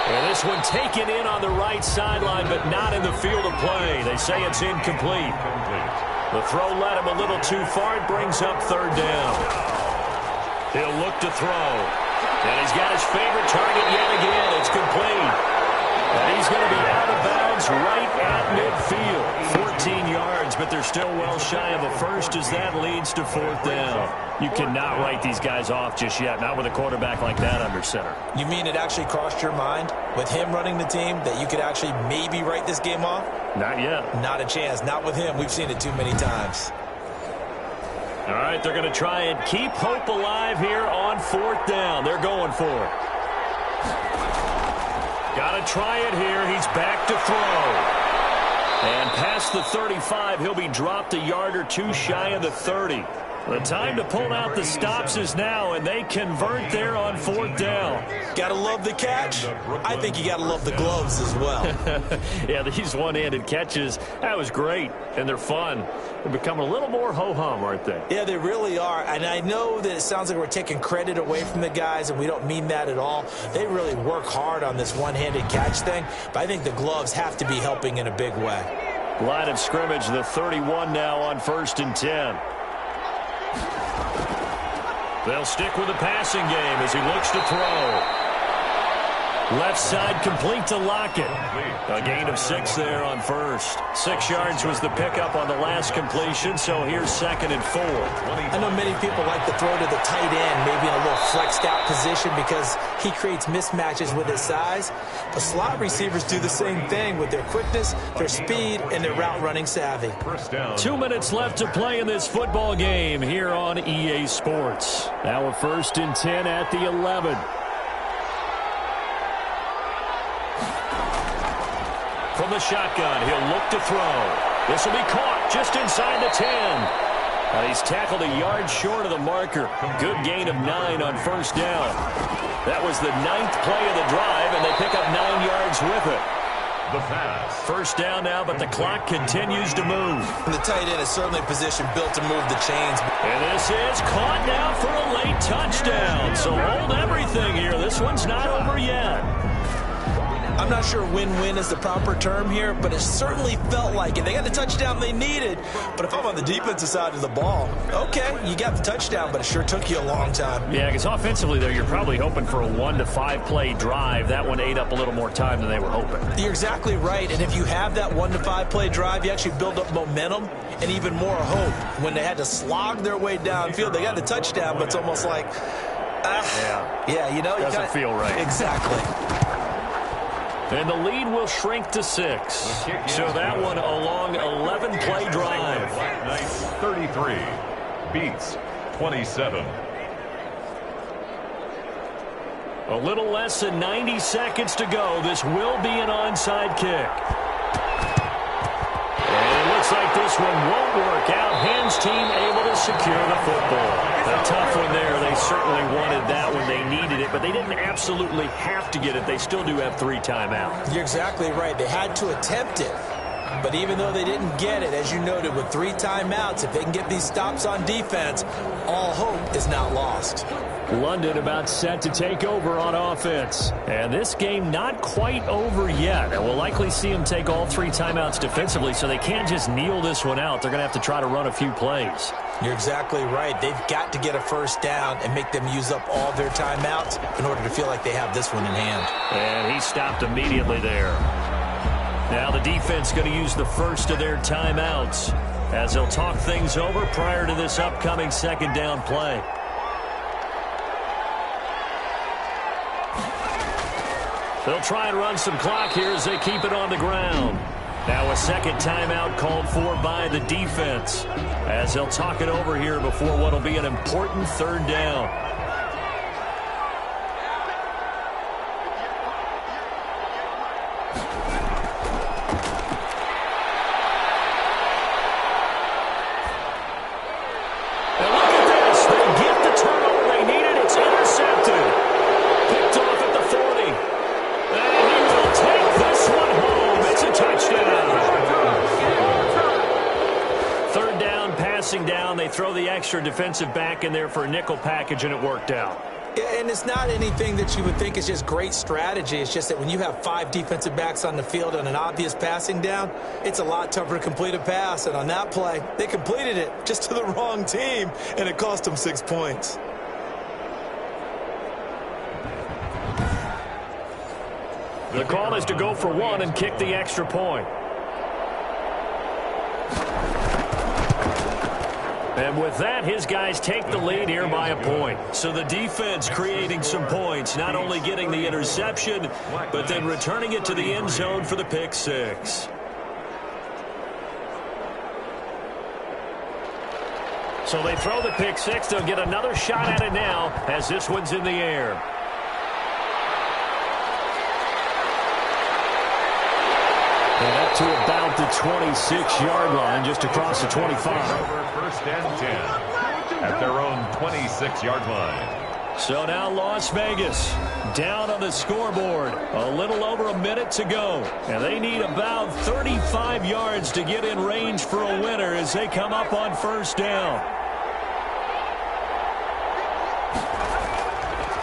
And this one taken in on the right sideline, but not in the field of play. They say it's incomplete. The throw led him a little too far. It brings up 3rd down. He'll look to throw. And he's got his favorite target yet again. It's complete. And he's going to be out of bounds right at midfield. 14 yards, but they're still well shy of a first as that leads to 4th down. You cannot write these guys off just yet, not with a quarterback like that under center. You mean it actually crossed your mind with him running the team that you could actually maybe write this game off? Not yet. Not a chance. Not with him. We've seen it too many times. All right, they're going to try and keep hope alive here on 4th down. They're going for it. Got to try it here. He's back to throw. And past the 35, he'll be dropped a yard or 2 shy of the 30. The time to pull out the stops is now, and they convert there on 4th down. Gotta love the catch. I think you gotta love the gloves as well. Yeah, these one-handed catches, that was great, and they're fun. They're becoming a little more ho-hum, aren't they? Yeah, they really are, and I know that it sounds like we're taking credit away from the guys, and we don't mean that at all. They really work hard on this one-handed catch thing, but I think the gloves have to be helping in a big way. Line of scrimmage, the 31 now on 1st and 10. They'll stick with the passing game as he looks to throw. Left side complete to Lockett. A gain of 6 there on first. 6 yards was the pickup on the last completion, so here's 2nd and 4. I know many people like to throw to the tight end, maybe in a little flexed out position because he creates mismatches with his size. But slot receivers do the same thing with their quickness, their speed, and their route running savvy. 2 minutes left to play in this football game here on EA Sports. Now a 1st and 10 at the 11. From the shotgun, he'll look to throw. This will be caught just inside the 10. He's tackled a yard short of the marker. Good gain of 9 on 1st down. That was the 9th play of the drive, and they pick up 9 yards with it. The pass. 1st down now, but the clock continues to move. And the tight end is certainly a position built to move the chains. And this is caught now for a late touchdown. So hold everything here. This one's not over yet. I'm not sure win-win is the proper term here, but it certainly felt like it. They got the touchdown they needed, but if I'm on the defensive side of the ball, okay, you got the touchdown, but it sure took you a long time. Yeah, because offensively, though, you're probably hoping for a 1 to 5 play drive. That one ate up a little more time than they were hoping. You're exactly right, and if you have that 1 to 5 play drive, you actually build up momentum and even more hope. When they had to slog their way downfield, they got the touchdown, but it's almost like, yeah, you know, doesn't feel right. Exactly. And the lead will shrink to 6. So that one a long 11-play drive. Nice 33 beats 27. A little less than 90 seconds to go. This will be an onside kick. And it looks like this one won't work out. Hans team able to secure the football. A tough one there. They certainly wanted that one. They needed it, but they didn't absolutely have to get it. They still do have 3 timeouts. You're exactly right. They had to attempt it. But even though they didn't get it, as you noted, with 3 timeouts, if they can get these stops on defense, all hope is not lost. London about set to take over on offense. And this game not quite over yet. And we'll likely see them take all 3 timeouts defensively, so they can't just kneel this one out. They're going to have to try to run a few plays. You're exactly right. They've got to get a first down and make them use up all their timeouts in order to feel like they have this one in hand. And he stopped immediately there. Now the defense going to use the first of their timeouts as they'll talk things over prior to this upcoming second down play. They'll try and run some clock here as they keep it on the ground. Now a second timeout called for by the defense as they'll talk it over here before what will be an important third down. And look at this. They get the turnover they needed. It's intercepted. Picked off at the 40. And he will take this one home. It's a touchdown. Third down, passing down. They throw the extra defensive back in there for a nickel package, and it worked out. And it's not anything that you would think is just great strategy. It's just that when you have 5 defensive backs on the field on an obvious passing down, it's a lot tougher to complete a pass. And on that play, they completed it just to the wrong team, and it cost them 6 points. The call is to go for 1 and kick the extra point. And with that, his guys take the lead here by a point. So the defense creating some points, not only getting the interception, but then returning it to the end zone for the pick 6. So they throw the pick 6. They'll get another shot at it now as this one's in the air. And up to about the 26-yard line, just across the 25. First and 10 at their own 26-yard line. So now Las Vegas down on the scoreboard. A little over a minute to go. And they need about 35 yards to get in range for a winner as they come up on first down.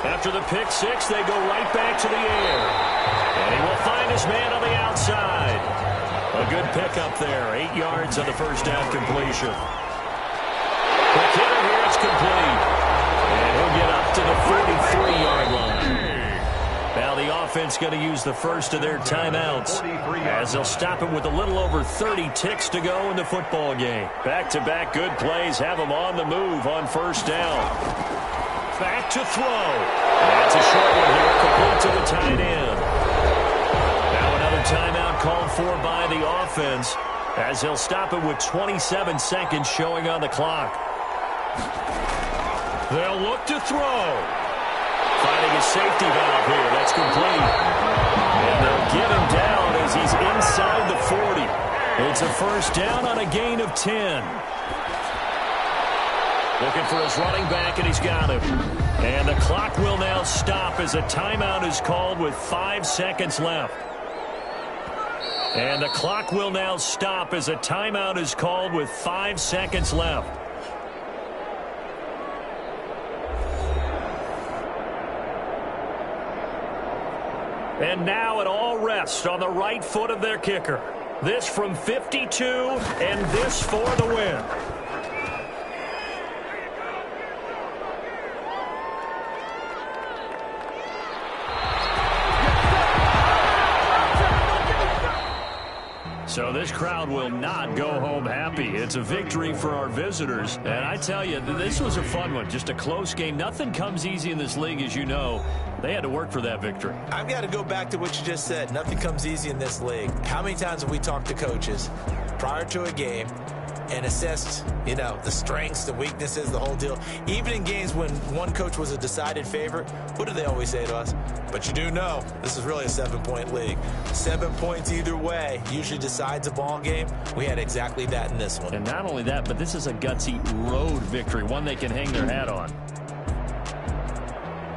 After the pick 6, they go right back to the air. And he will find his man on the outside. A good pickup there. 8 yards on the first down completion. The hitter here is complete. And he'll get up to the 43-yard line. Now the offense going to use the first of their timeouts as they'll stop it with a little over 30 ticks to go in the football game. Back-to-back good plays have them on the move on first down. Back to throw. That's a short one here, complete to the tight end. Now another timeout called for by the offense as they'll stop it with 27 seconds showing on the clock. They'll look to throw. Finding a safety valve here. That's complete. And they'll get him down as he's inside the 40. It's a first down on a gain of 10. Looking for his running back, and he's got him. And the clock will now stop as a timeout is called with 5 seconds left. And the clock will now stop as a timeout is called with 5 seconds left. And now an already rest on the right foot of their kicker. This from 52, and this for the win. So this crowd will not go home happy. It's a victory for our visitors. And I tell you, this was a fun one. Just a close game. Nothing comes easy in this league, as you know. They had to work for that victory. I've got to go back to what you just said. Nothing comes easy in this league. How many times have we talked to coaches prior to a game and assessed, the strengths, the weaknesses, the whole deal? Even in games when one coach was a decided favorite, what do they always say to us? But you do know this is really a 7-point league. 7 points either way usually decides a ball game. We had exactly that in this one. And not only that, but this is a gutsy road victory, one they can hang their hat on.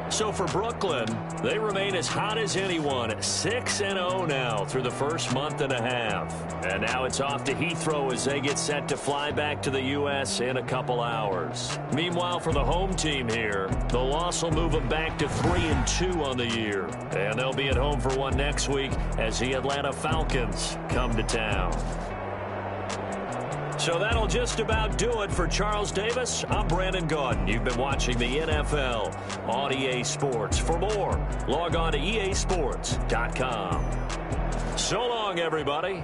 So for Brooklyn, they remain as hot as anyone, 6-0 now through the first month and a half. And now it's off to Heathrow as they get set to fly back to the U.S. in a couple hours. Meanwhile, for the home team here, the loss will move them back to 3-2 on the year. And they'll be at home for one next week as the Atlanta Falcons come to town. So that'll just about do it for Charles Davis. I'm Brandon Gaudin. You've been watching the NFL on EA Sports. For more, log on to easports.com. So long, everybody.